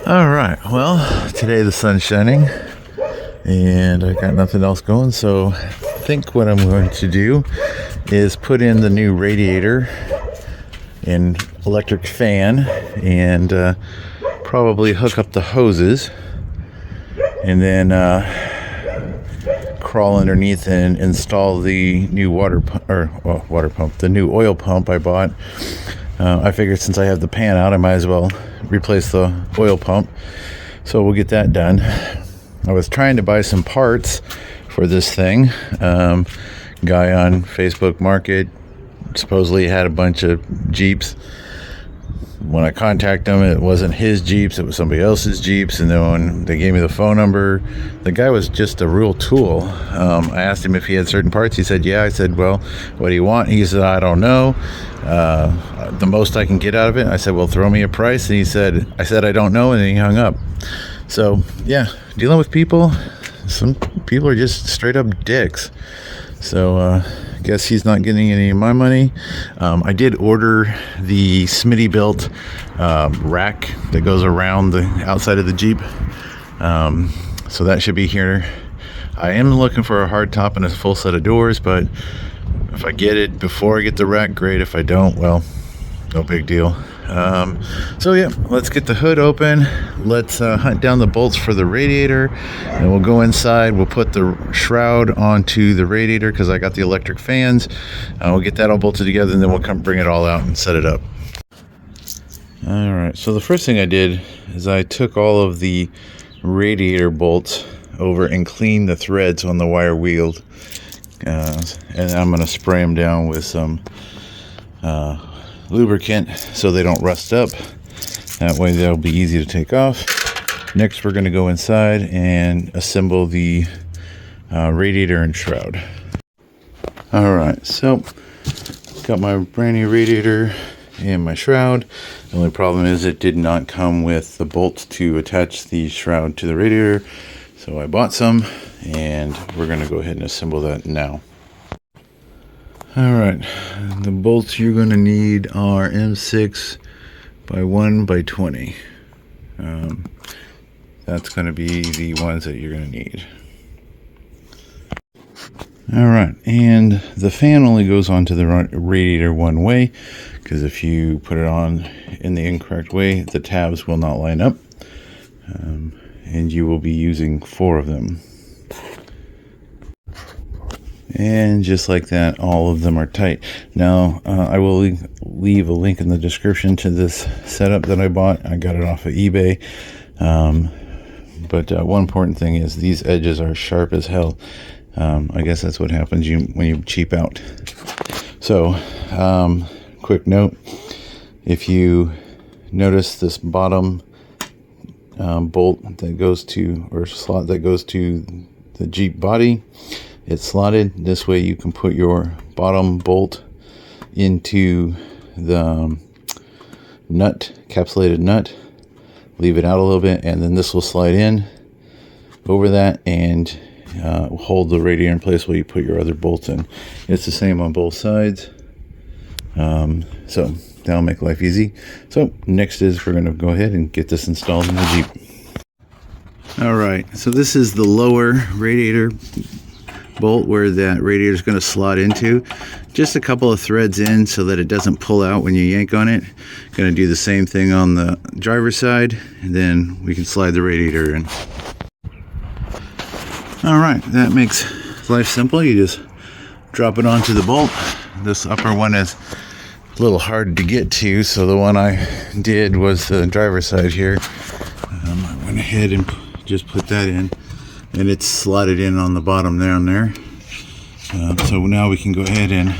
All right, well, today the sun's shining and I got nothing else going, so I think what I'm going to do is put in the new radiator and electric fan and probably hook up the hoses and then crawl underneath and install the new water pump, the new oil pump I bought. I figured since I have the pan out, I might as well replace the oil pump. So we'll get that done. I was trying to buy some parts for this thing. Guy on Facebook Market supposedly had a bunch of Jeeps. When I contacted him, it wasn't his Jeeps, it was somebody else's Jeeps. And then when they gave me the phone number, the guy was just a real tool. I asked him if he had certain parts. He said, yeah. I said, well, what do you want? He said, I don't know. The most I can get out of it. I said, well, throw me a price. And I said, I don't know. And then he hung up. So, yeah, dealing with people, some people are just straight up dicks. So, guess he's not getting any of my money. I did order the Smitty built rack that goes around the outside of the Jeep. So that should be here. I am looking for a hard top and a full set of doors, but if I get it before I get the rack, great. If I don't, well, no big deal. So yeah, let's get the hood open. Let's hunt down the bolts for the radiator, and we'll go inside. We'll put the shroud onto the radiator because I got the electric fans. We'll get that all bolted together, and then we'll come bring it all out and set it up. All right, so the first thing I did is I took all of the radiator bolts over and cleaned the threads on the wire wheel, and I'm going to spray them down with some lubricant so they don't rust up. That way they'll be easy to take off. Next, we're going to go inside and assemble the radiator and shroud. All right, so got my brand new radiator and my shroud. The only problem is it did not come with the bolts to attach the shroud to the radiator, so I bought some, and we're going to go ahead and assemble that now. All right, the bolts you're going to need are M6 by 1 by 20. That's going to be the ones that you're going to need. All right, and the fan only goes onto the radiator one way, because if you put it on in the incorrect way, the tabs will not line up, and you will be using 4 of them. And just like that, all of them are tight. Now, I will leave a link in the description to this setup that I bought. I got it off of eBay. But one important thing is these edges are sharp as hell. I guess that's what happens when you cheap out. So, quick note. If you notice this bottom bolt that goes to, or slot that goes to the Jeep body, it's slotted. This way you can put your bottom bolt into the encapsulated nut, leave it out a little bit, and then this will slide in over that and hold the radiator in place while you put your other bolts in. It's the same on both sides. So that'll make life easy. So next is we're going to go ahead and get this installed in the Jeep. All right, so this is the lower radiator bolt where that radiator is going to slot into. Just a couple of threads in so that it doesn't pull out when you yank on it. Going to do the same thing on the driver's side, and then we can slide the radiator in. All right, that makes life simple. You just drop it onto the bolt. This upper one is a little hard to get to, so the one I did was the driver's side here. I went ahead and just put that in, and it's slotted in on the bottom down there. So now we can go ahead and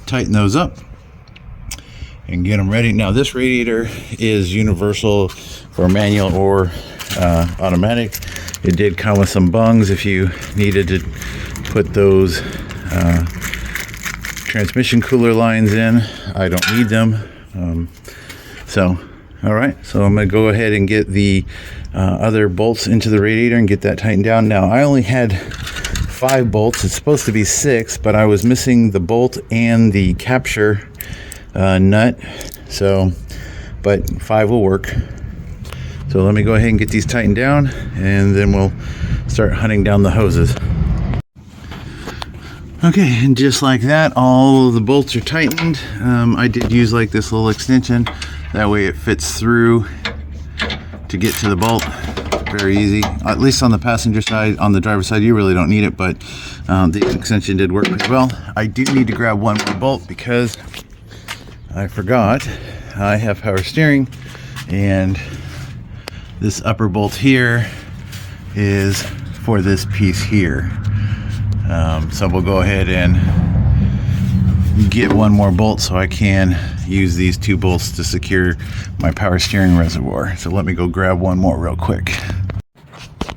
tighten those up and get them ready. Now this radiator is universal for manual or automatic. It did come with some bungs if you needed to put those transmission cooler lines in. I don't need them. All right, so I'm going to go ahead and get the other bolts into the radiator and get that tightened down. Now, I only had 5 bolts. It's supposed to be 6, but I was missing the bolt and the capture nut. So, but 5 will work. So let me go ahead and get these tightened down, and then we'll start hunting down the hoses. Okay, and just like that, all of the bolts are tightened. I did use like this little extension, that way it fits through to get to the bolt. Very easy, at least on the passenger side. On the driver's side you really don't need it, but the extension did work pretty well. I do need to grab one more bolt because I forgot I have power steering, and this upper bolt here is for this piece here. So we'll go ahead and get one more bolt so I can use these two bolts to secure my power steering reservoir. So let me go grab one more real quick.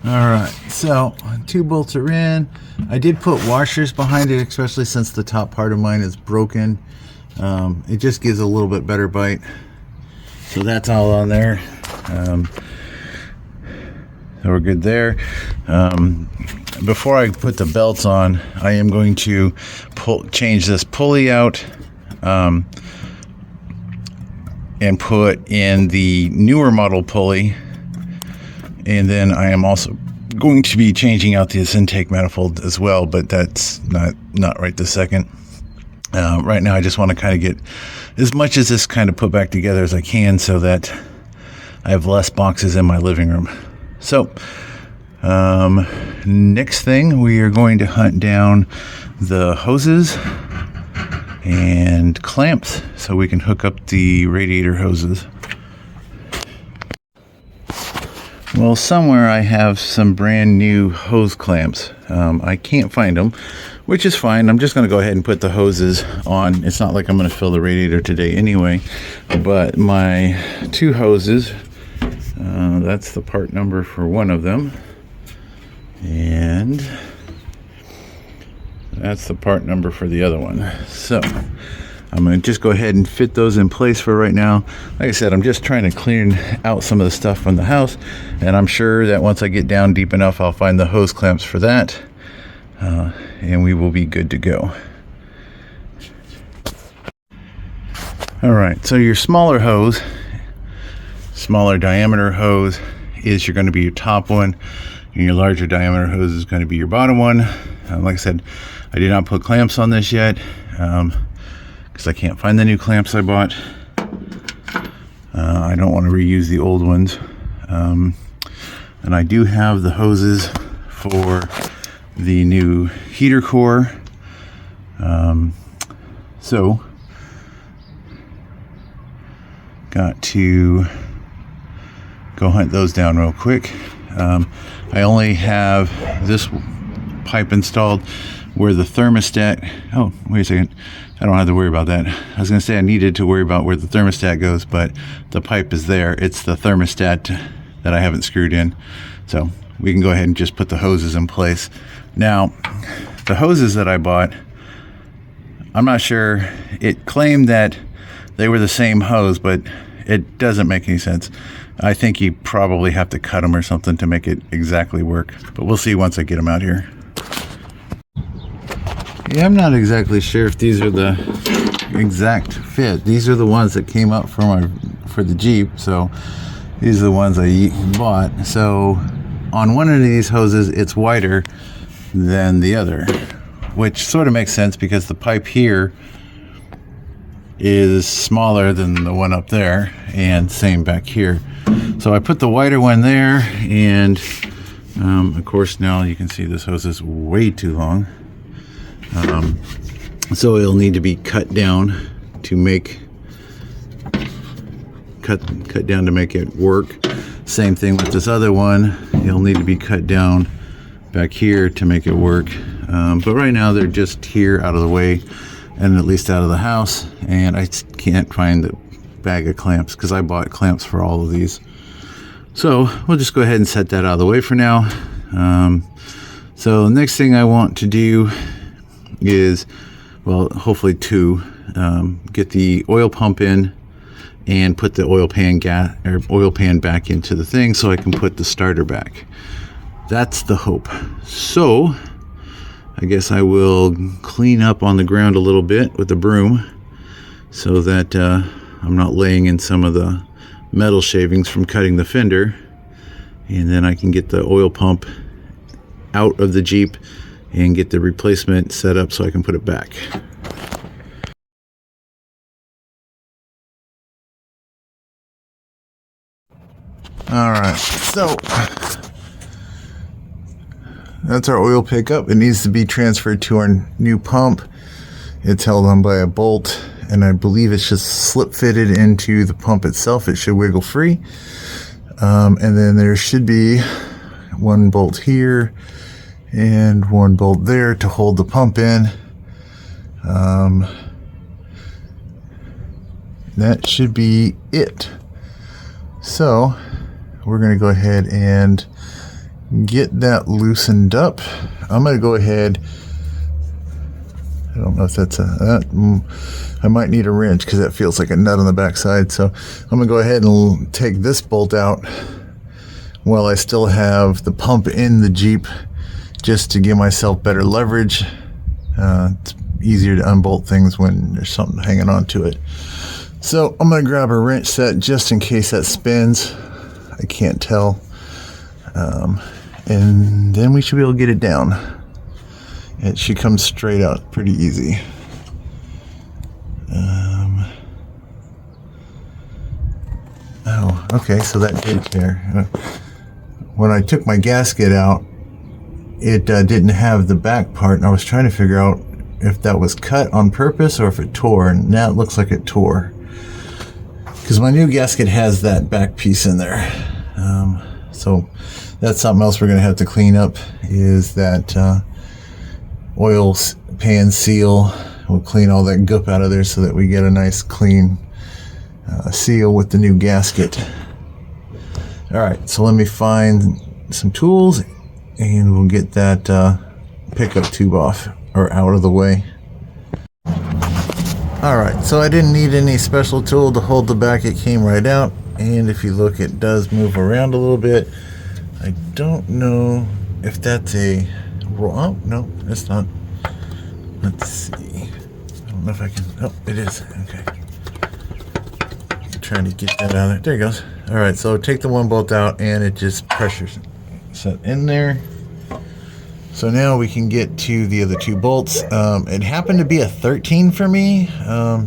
All right, so 2 bolts are in. I did put washers behind it, especially since the top part of mine is broken. It just gives a little bit better bite. So that's all on there. So we're good there. Before I put the belts on, I am going to change this pulley out and put in the newer model pulley. And then I am also going to be changing out this intake manifold as well, but that's not right this second. Right now I just want to kind of get as much as this kind of put back together as I can so that I have less boxes in my living room. So next thing, we are going to hunt down the hoses and clamps so we can hook up the radiator hoses. Well, somewhere I have some brand new hose clamps. I can't find them, which is fine. I'm just going to go ahead and put the hoses on. It's not like I'm going to fill the radiator today anyway, but my 2 hoses, that's the part number for one of them, and that's the part number for the other one. So I'm going to just go ahead and fit those in place for right now. Like I said, I'm just trying to clean out some of the stuff from the house, and I'm sure that once I get down deep enough, I'll find the hose clamps for that, and we will be good to go. All right, so your smaller hose, smaller diameter hose is going to be your top one, and your larger diameter hose is going to be your bottom one. Like I said, I did not put clamps on this yet because I can't find the new clamps I bought. I don't want to reuse the old ones, and I do have the hoses for the new heater core. So got to go hunt those down real quick. I only have this pipe installed where the thermostat, oh wait a second, I don't have to worry about that. I was going to say I needed to worry about where the thermostat goes, but the pipe is there. It's the thermostat that I haven't screwed in, so we can go ahead and just put the hoses in place. Now the hoses that I bought, I'm not sure, it claimed that they were the same hose, but it doesn't make any sense. I think you probably have to cut them or something to make it exactly work, but we'll see once I get them out here. Yeah, I'm not exactly sure if these are the exact fit. These are the ones that came up for the Jeep, so these are the ones I bought. So on one of these hoses, it's wider than the other, which sort of makes sense because the pipe here is smaller than the one up there, and same back here. So I put the wider one there, and of course now you can see this hose is way too long. So it'll need to be cut down to make cut down to make it work. Same thing with this other one. It'll need to be cut down back here to make it work. But right now they're just here out of the way and at least out of the house, and I can't find the bag of clamps because I bought clamps for all of these. So we'll just go ahead and set that out of the way for now. So the next thing I want to do is, well, hopefully get the oil pump in and put the oil pan back into the thing so I can put the starter back. That's the hope. So I guess I will clean up on the ground a little bit with the broom so that I'm not laying in some of the metal shavings from cutting the fender, and then I can get the oil pump out of the Jeep and get the replacement set up so I can put it back. Alright, so that's our oil pickup. It needs to be transferred to our new pump. It's held on by a bolt, and I believe it's just slip fitted into the pump itself. It should wiggle free. And then there should be one bolt here and one bolt there to hold the pump in. That should be it. So we're going to go ahead and get that loosened up. I'm going to go ahead, I don't know if that's I might need a wrench because that feels like a nut on the back side. So I'm going to go ahead and take this bolt out while I still have the pump in the Jeep, just to give myself better leverage. It's easier to unbolt things when there's something hanging on to it. So I'm going to grab a wrench set just in case that spins. I can't tell. And then we should be able to get it down. It should come straight out pretty easy. Oh, okay, so that did there. When I took my gasket out, it didn't have the back part, and I was trying to figure out if that was cut on purpose or if it tore, and now it looks like it tore. Because my new gasket has that back piece in there. So that's something else we're going to have to clean up, is that oil pan seal. We'll clean all that goop out of there so that we get a nice clean seal with the new gasket. Alright, so let me find some tools and we'll get that pickup tube off, or out of the way. Alright, so I didn't need any special tool to hold the back. It came right out, and if you look, it does move around a little bit. I don't know if that's a roll. Oh, no, it's not. Let's see. I don't know if I can. Oh, it is. Okay. I'm trying to get that out of there. There it goes. Alright, so take the one bolt out and it just pressures set in there. So now we can get to the other two bolts. It happened to be a 13 for me.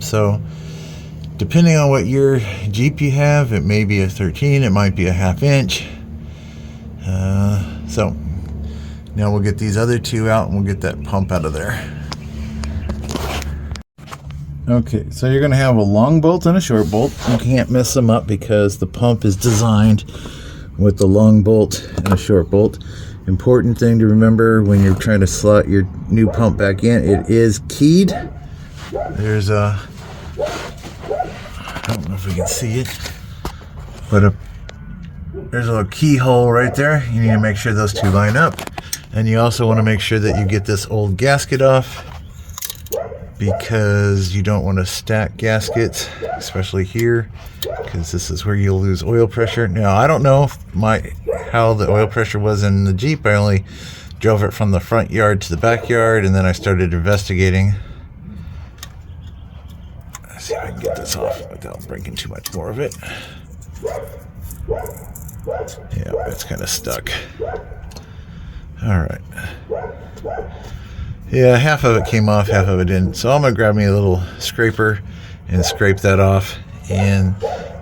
So depending on what your Jeep you have, it may be a 13, it might be a 1/2 inch. So now we'll get these other two out and we'll get that pump out of there. Okay, so you're going to have a long bolt and a short bolt. You can't mess them up because the pump is designed with the long bolt and a short bolt. Important thing to remember when you're trying to slot your new pump back in, it is keyed. There's a, I don't know if we can see it, but there's a little keyhole right there. You need to make sure those two line up. And you also want to make sure that you get this old gasket off, because you don't want to stack gaskets, especially here, because this is where you'll lose oil pressure. Now, I don't know if how the oil pressure was in the Jeep. I only drove it from the front yard to the backyard, and then I started investigating. Let's see if I can get this off without breaking too much more of it. Yeah, it's kind of stuck. All right. Yeah, half of it came off, half of it didn't. So I'm going to grab me a little scraper and scrape that off. And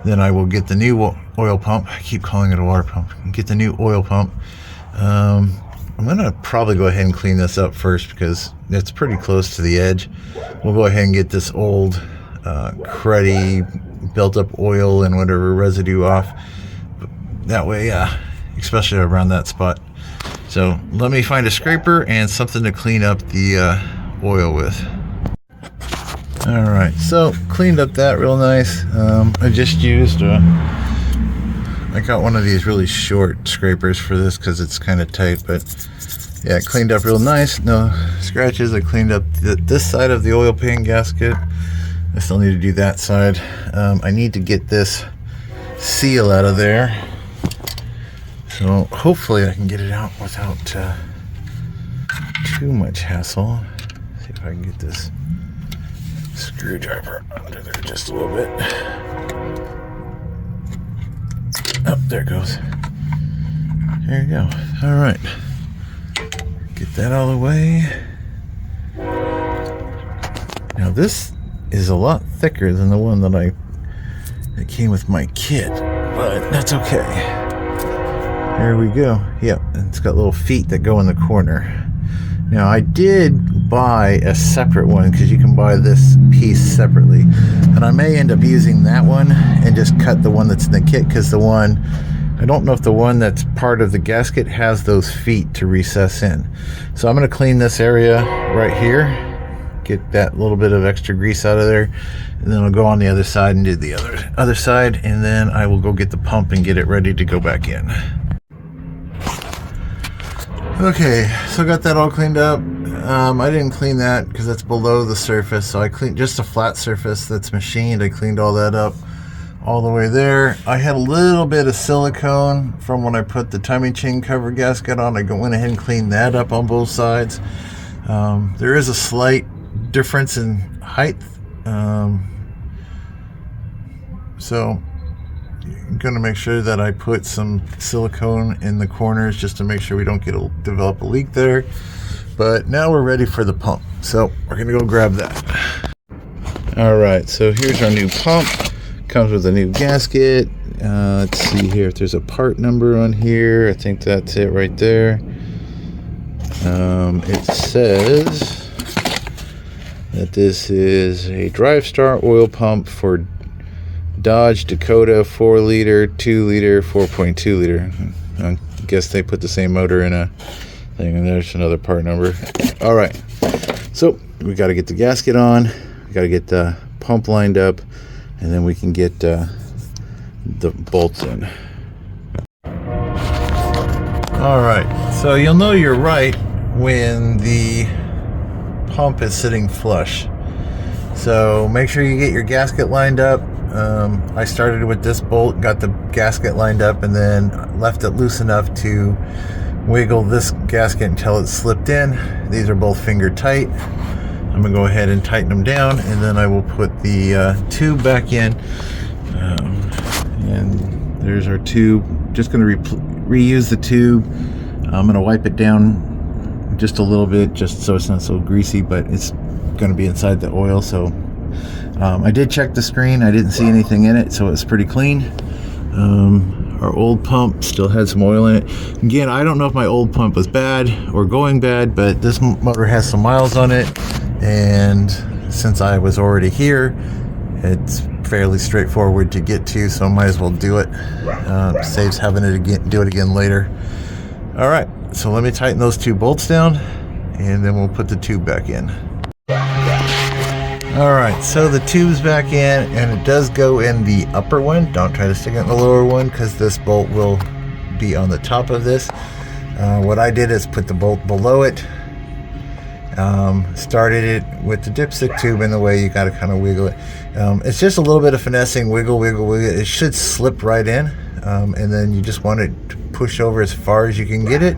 then I will get the new oil pump. I keep calling it a water pump. Get the new oil pump. I'm going to probably go ahead and clean this up first because it's pretty close to the edge. We'll go ahead and get this old cruddy built up oil and whatever residue off. That way, especially around that spot. So let me find a scraper and something to clean up the oil with. Alright, so cleaned up that real nice. I just used I got one of these really short scrapers for this because it's kind of tight, but yeah, cleaned up real nice. No scratches. I cleaned up this side of the oil pan gasket. I still need to do that side. I need to get this seal out of there. So hopefully I can get it out without too much hassle. See if I can get this screwdriver under there just a little bit. Oh, there it goes. There you go. All right. Get that all the way. Now this is a lot thicker than the one that came with my kit, but that's okay. There we go. Yep, it's got little feet that go in the corner. Now I did buy a separate one because you can buy this piece separately, and I may end up using that one and just cut the one that's in the kit, because the one, I don't know if the one that's part of the gasket has those feet to recess in. So I'm going to clean this area right here, get that little bit of extra grease out of there, and then I'll go on the other side and do the other side, and then I will go get the pump and get it ready to go back in. Okay, so got that all cleaned up. I didn't clean that because that's below the surface, so I cleaned just a flat surface that's machined. I cleaned all that up all the way there. I had a little bit of silicone from when I put the timing chain cover gasket on. I went ahead and cleaned that up on both sides. There is a slight difference in height, so I'm going to make sure that I put some silicone in the corners just to make sure we don't develop a leak there. But now we're ready for the pump, so we're going to go grab that. All right, so here's our new pump. Comes with a new gasket. Let's see here if there's a part number on here. I think that's it right there. It says that this is a DriveStar oil pump for Dodge Dakota 4 liter, 2 liter, 4.2 liter. I guess they put the same motor in a thing, and there's another part number. All right, so we got to get the gasket on, we got to get the pump lined up, and then we can get the bolts in. All right, so you'll know you're right when the pump is sitting flush. So make sure you get your gasket lined up. I started with this bolt, got the gasket lined up, and then left it loose enough to wiggle this gasket until it slipped in. These are both finger tight. I'm gonna go ahead and tighten them down, and then I will put the tube back in. And there's our tube. Just gonna reuse the tube. I'm gonna wipe it down just a little bit, just so it's not so greasy, but it's gonna be inside the oil. So I did check the screen. I didn't see anything in it, so it's pretty clean. Our old pump still had some oil in it. Again, I don't know if my old pump was bad or going bad, but this motor has some miles on it, and since I was already here, it's fairly straightforward to get to, so I might as well do it. Saves having to do it again later. All right, so let me tighten those two bolts down, and then we'll put the tube back in. All right, so the tube's back in, and it does go in the upper one. Don't try to stick it in the lower one, because this bolt will be on the top of this. What I did is put the bolt below it. Started it with the dipstick tube in the way. You got to kind of wiggle it. It's just a little bit of finessing, wiggle, wiggle, wiggle. It should slip right in, and then you just want it to push over as far as you can get it,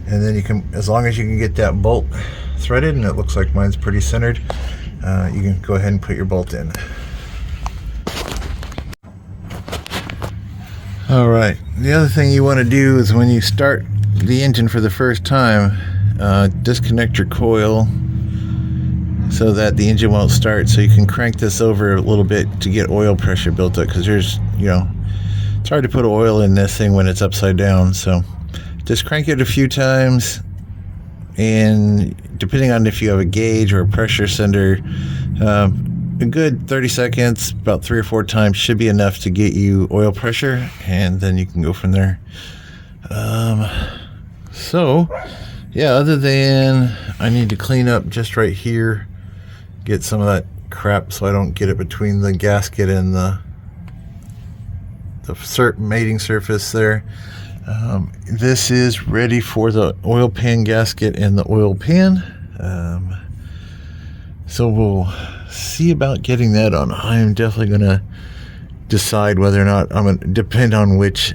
and then you can, as long as you can get that bolt threaded, and it looks like mine's pretty centered, you can go ahead and put your bolt in. All right, the other thing you want to do is when you start the engine for the first time, disconnect your coil so that the engine won't start, so you can crank this over a little bit to get oil pressure built up, because there's, it's hard to put oil in this thing when it's upside down. So just crank it a few times, and depending on if you have a gauge or a pressure sender, a good 30 seconds, about 3 or 4 times should be enough to get you oil pressure, and then you can go from there. So yeah, other than I need to clean up just right here, get some of that crap so I don't get it between the gasket and the mating surface there. This is ready for the oil pan gasket and the oil pan. So we'll see about getting that on. I'm definitely going to decide whether or not I'm going to depend on which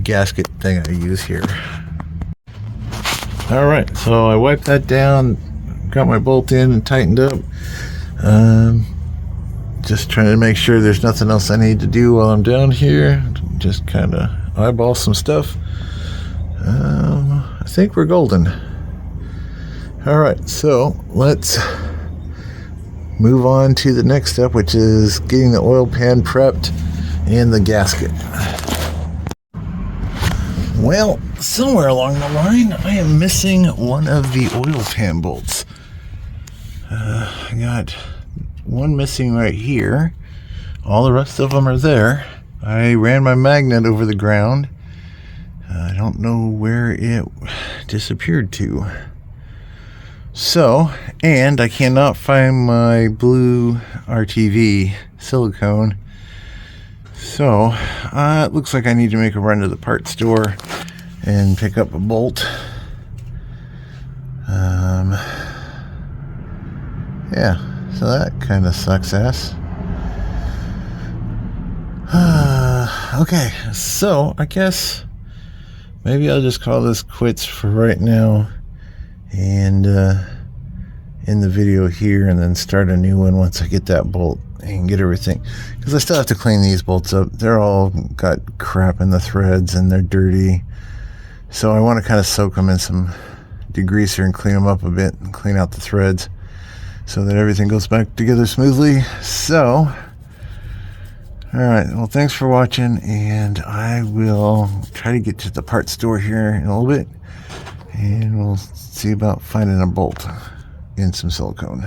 gasket thing I use here. All right, so I wiped that down, got my bolt in and tightened up. Just trying to make sure there's nothing else I need to do while I'm down here. just kind of eyeball some stuff. I think we're golden. All right, so let's move on to the next step, which is getting the oil pan prepped and the gasket. Well, somewhere along the line, I am missing one of the oil pan bolts. I got one missing right here. All the rest of them are there. I ran my magnet over the ground. I don't know where it disappeared to. So, and I cannot find my blue RTV silicone. So, it looks like I need to make a run to the parts store and pick up a bolt. Yeah, so that kind of sucks ass. Okay, so I guess maybe I'll just call this quits for right now and end the video here and then start a new one once I get that bolt and get everything, because I still have to clean these bolts up. They're all got crap in the threads and they're dirty, so I want to kind of soak them in some degreaser and clean them up a bit and clean out the threads so that everything goes back together smoothly. So alright, well, thanks for watching, and I will try to get to the parts store here in a little bit, and we'll see about finding a bolt and some silicone.